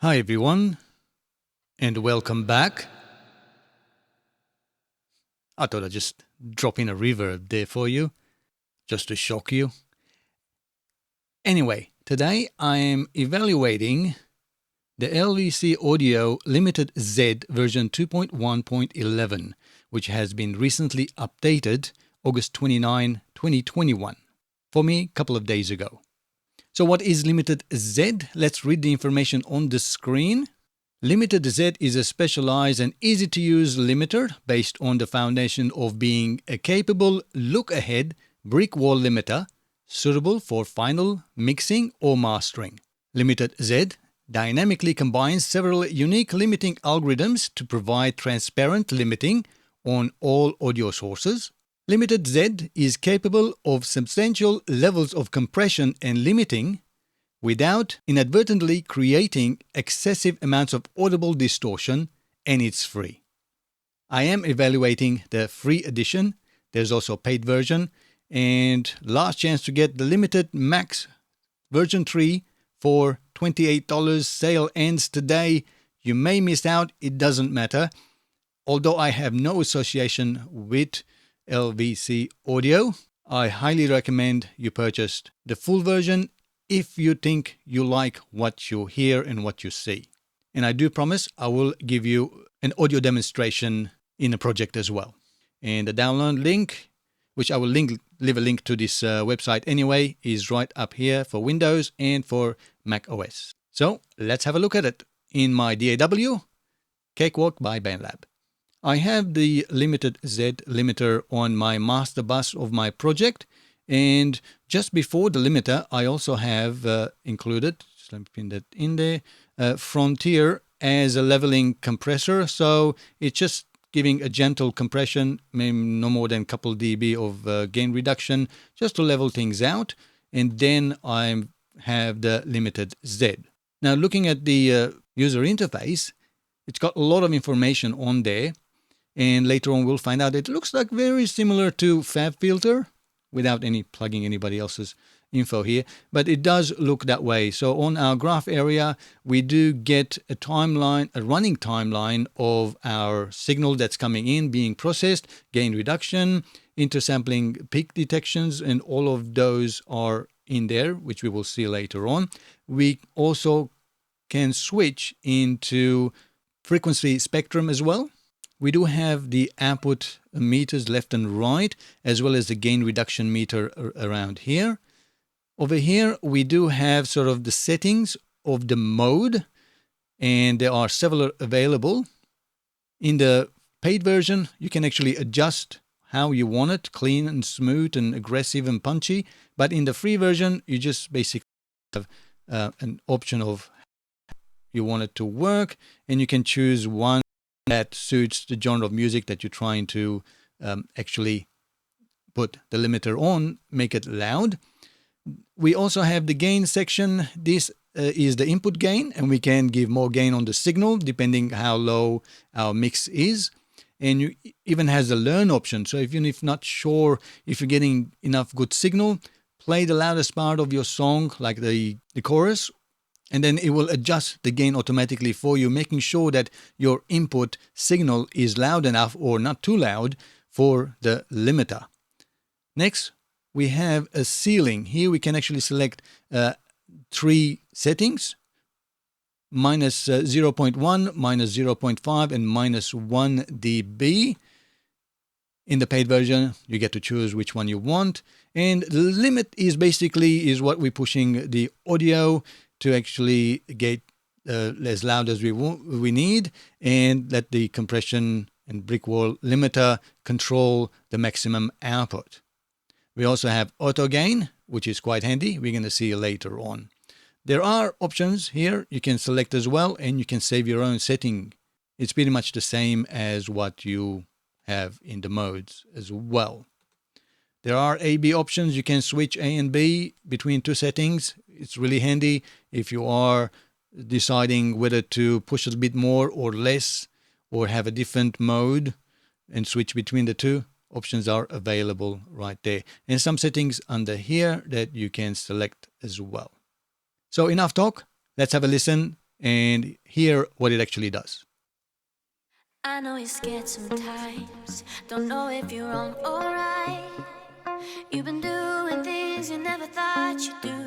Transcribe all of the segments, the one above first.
Hi everyone, and welcome back. I thought I'd just drop in a reverb there for you, just to shock you. Anyway, today I am evaluating the LVC-Audio Limited Z version 2.1.11, which has been recently updated August 29, 2021. For me, a couple of days ago. So what is Limited Z? Let's read the information on the screen. Limited Z is a specialized and easy-to-use limiter based on the foundation of being a capable look-ahead brick wall limiter suitable for final mixing or mastering. Limited Z dynamically combines several unique limiting algorithms to provide transparent limiting on all audio sources. Limited Z is capable of substantial levels of compression and limiting without inadvertently creating excessive amounts of audible distortion, and it's free. I am evaluating the free edition. There's also a paid version, and last chance to get the limited max version 3 for $28. Sale ends today. You may miss out, it doesn't matter. Although I have no association with LVC Audio, I highly recommend you purchase the full version if you think you like what you hear and what you see. And I do promise I will give you an audio demonstration in a project as well. And the download link, which I will leave a link to this website anyway, is right up here for Windows and for Mac OS. So let's have a look at it in my DAW, Cakewalk by BandLab. I have the Limited Z limiter on my master bus of my project, and just before the limiter, I also have included, just let me pin that in there, Frontier as a leveling compressor. So it's just giving a gentle compression, maybe no more than a couple dB of gain reduction, just to level things out. And then I have the Limited Z. Now, looking at the user interface, it's got a lot of information on there. And later on, we'll find out it looks like very similar to FabFilter, without any plugging anybody else's info here, but it does look that way. So on our graph area, we do get a timeline, a running timeline of our signal that's coming in, being processed, gain reduction, intersampling peak detections, and all of those are in there, which we will see later on. We also can switch into frequency spectrum as well. We do have the output meters left and right, as well as the gain reduction meter around here. Over here, we do have sort of the settings of the mode, and there are several available. In the paid version, you can actually adjust how you want it, clean and smooth and aggressive and punchy. But in the free version, you just basically have an option of how you want it to work, and you can choose one that suits the genre of music that you're trying to actually put the limiter on, make it loud. We also have the gain section. This is the input gain, and we can give more gain on the signal depending how low our mix is. And you even has the learn option. So even if not sure if you're getting enough good signal, play the loudest part of your song, like the chorus, and then it will adjust the gain automatically for you, making sure that your input signal is loud enough or not too loud for the limiter. Next, we have a ceiling. Here we can actually select 3 settings, minus 0.1, minus 0.5, and minus 1 dB. In the paid version, you get to choose which one you want. And the limit is basically what we're pushing the audio to actually get as loud as we need, and let the compression and brick wall limiter control the maximum output. We also have auto gain, which is quite handy. We're going to see later on. There are options here you can select as well, and you can save your own setting. It's pretty much the same as what you have in the modes as well. There are A/B options. You can switch A and B between 2 settings. It's really handy if you are deciding whether to push a bit more or less, or have a different mode and switch between the two. Options are available right there. And some settings under here that you can select as well. So enough talk. Let's have a listen and hear what it actually does. I know you're scared sometimes, don't know if you're wrong or right. You've been doing things you never thought you'd do,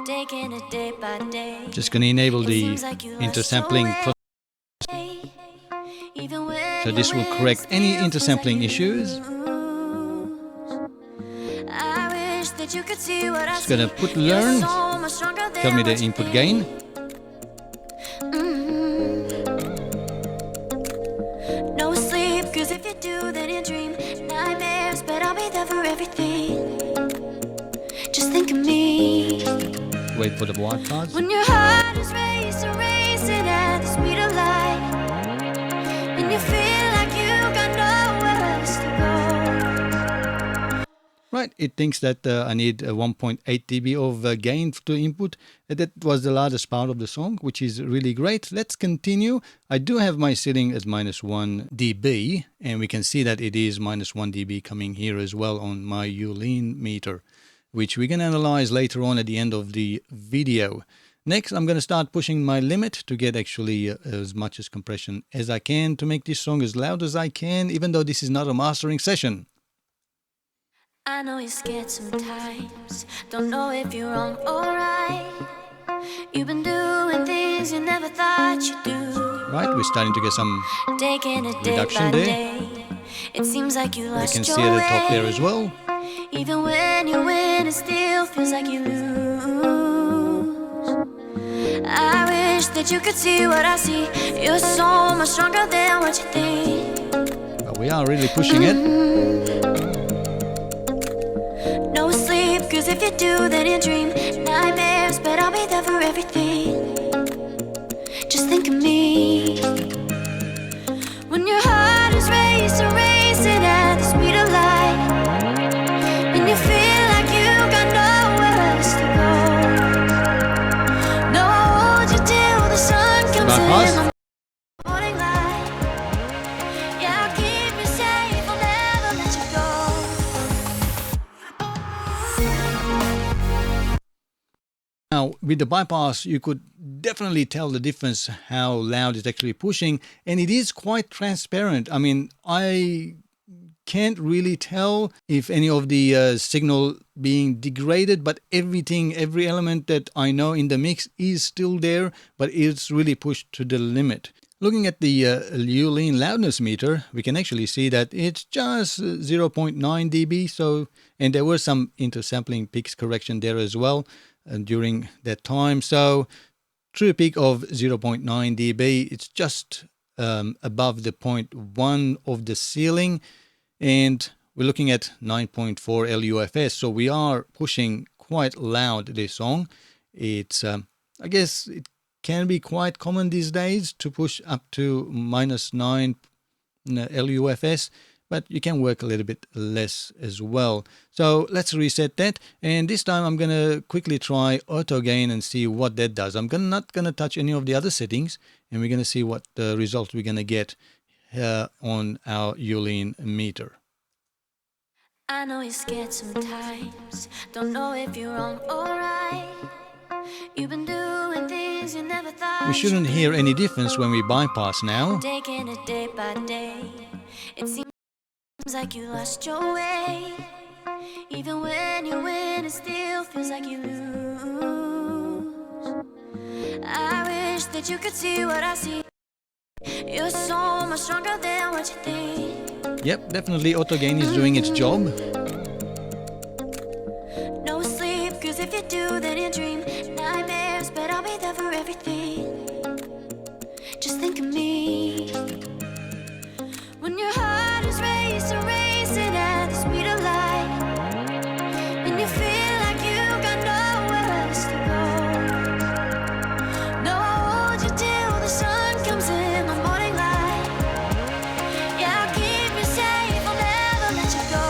taking it day by day. Just going to enable the intersampling process. So this will correct any intersampling issues. Just going to put learn, tell me the input gain. No sleep, cause if you do then you dream nightmares, but I'll be there for everything. Just think of me. Wait for the white cards. When your heart is racing at the speed of light, and you feel like you got nowhere else to go. Right, it thinks that I need 1.8 dB of gain to input. That was the largest part of the song, which is really great. Let's continue. I do have my setting as -1 dB, and we can see that it is -1 dB coming here as well on my Ulean meter, which we can analyze later on at the end of the video. Next, I'm going to start pushing my limit to get actually as much as compression as I can to make this song as loud as I can, even though this is not a mastering session. I know you're scared sometimes, don't know if you're wrong or right. You've been doing things you never thought you'd do. Right, we're starting to get some reduction there. It seems like you lost can see at the top there as well. Even when you win, it still feels like you lose. I wish that you could see what I see. You're so much stronger than what you think. But we are really pushing it. No sleep, cause if you do then you dream nightmares, but I'll be there for everything. Just think of me. When your heart is racing at the speed of light, and you feel like you got nowhere else to go. No, I'll hold you till the sun comes in the morning light. Yeah, I'll keep you safe, I'll never let you go. Now, with the bypass, you could definitely tell the difference how loud it's actually pushing, and it is quite transparent. I mean, I can't really tell if any of the signal being degraded, but every element that I know in the mix is still there, but it's really pushed to the limit. Looking at the Ulean loudness meter, we can actually see that it's just 0.9 dB. So, and there were some intersampling peaks correction there as well during that time. So, true peak of 0.9 dB. It's just above the 0.1 of the ceiling, and we're looking at 9.4 LUFS. So we are pushing quite loud this song. It's I guess it can be quite common these days to push up to -9 LUFS, but you can work a little bit less as well. So let's reset that, and this time I'm going to quickly try auto gain and see what that does. I'm not going to touch any of the other settings, and we're going to see what the result we're going to get on our Ulean meter. I know you're scared sometimes, don't know if you're wrong or right. You've been doing things you never thought. We shouldn't hear any difference when we bypass now. Taking it day by day. It seems like you lost your way. Even when you win, it still feels like you lose. I wish that you could see what I see. You're so much stronger than what you think. Yep, definitely auto gain is doing its job. No sleep, cause if you do then you dream nightmares, but I'll be there for everything. Just think of me. When your heart is racing at the speed of light, and you feel like you got nowhere else to go. No, I'll hold you till the sun comes in the morning light. Yeah, I'll keep you safe, I'll never let you go.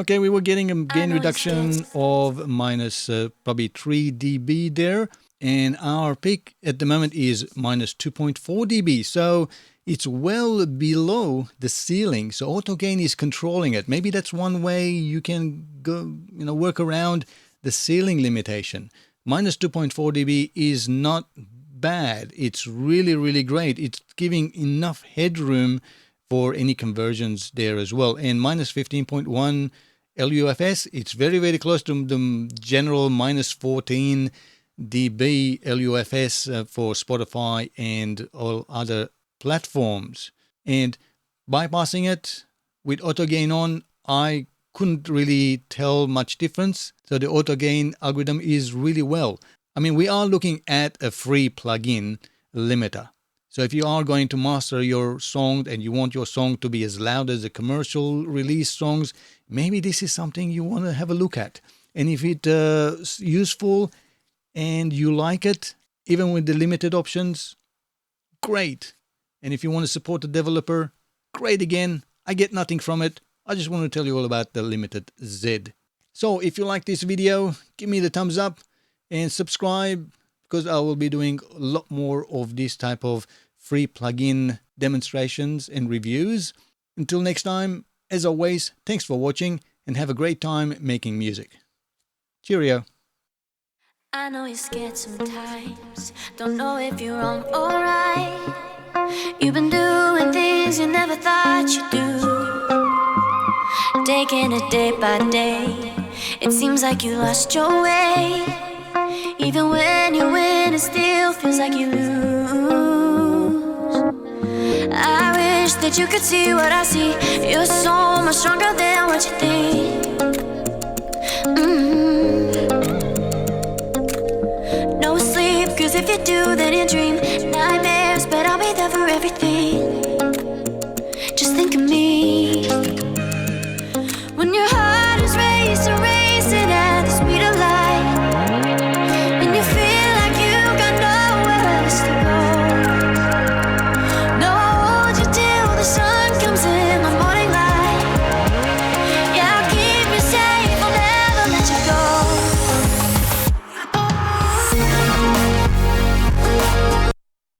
Okay, we were getting a gain reduction of minus probably 3 dB there. And our peak at the moment is minus 2.4 dB. So it's well below the ceiling, so auto gain is controlling it. Maybe that's one way you can go, work around the ceiling limitation. Minus 2.4 dB is not bad. It's really, really great. It's giving enough headroom for any conversions there as well. And minus 15.1 LUFS, it's very, very close to the general minus 14 dB LUFS for Spotify and all other platforms. And bypassing it with auto gain on, I couldn't really tell much difference. So the auto gain algorithm is really well. I mean, we are looking at a free plugin limiter. So if you are going to master your song and you want your song to be as loud as the commercial release songs, maybe this is something you want to have a look at. And if it's useful and you like it, even with the limited options, great. And if you want to support the developer, great again. I get nothing from it. I just want to tell you all about the Limited Z. So if you like this video, give me the thumbs up and subscribe, because I will be doing a lot more of this type of free plugin demonstrations and reviews. Until next time, as always, thanks for watching and have a great time making music. Cheerio. I know you're scared sometimes, don't know if you're wrong or right. You've been doing things you never thought you'd do, taking it day by day. It seems like you lost your way. Even when you win, it still feels like you lose. I wish that you could see what I see. You're so much stronger than what you think. No sleep, cause if you do, then you dream.